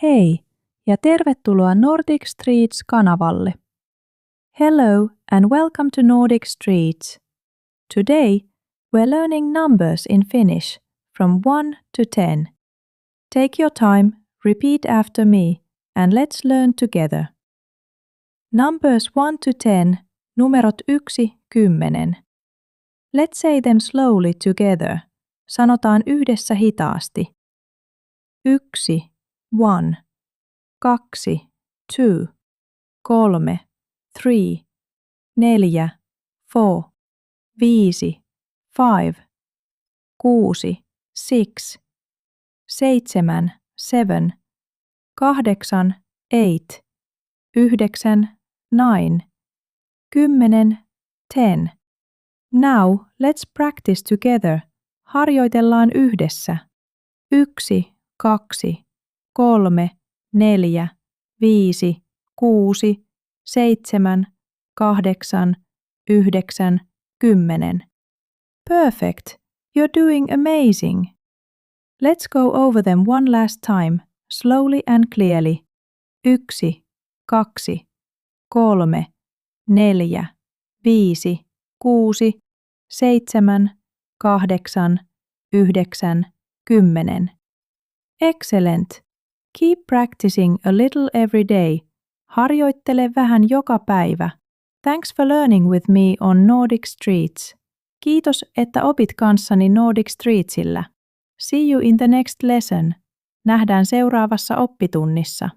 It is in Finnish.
Hei ja tervetuloa Nordic Streets-kanavalle. Hello and welcome to Nordic Streets. Today we're learning numbers in Finnish from 1 to 10. Take your time, repeat after me and let's learn together. Numbers 1 to 10, numerot 1–10. Let's say them slowly together. Sanotaan yhdessä hitaasti. 1, 1, 2, 2, 3, 3, 4, 4, 5, 5, 6, 6, 7, 7, 8, 8, 9, 9, 10, 10. Now let's practice together. Harjoitellaan yhdessä. 1, 2, 3, 4, 5, 6, 7, 8, 9, 10. Perfect! You're doing amazing! Let's go over them one last time, slowly and clearly. 1, 2, 3, 4, 5, 6, 7, 8, 9, 10. Excellent! Keep practicing a little every day. Harjoittele vähän joka päivä. Thanks for learning with me on Nordic Streets. Kiitos, että opit kanssani Nordic Streetsillä. See you in the next lesson. Nähdään seuraavassa oppitunnissa.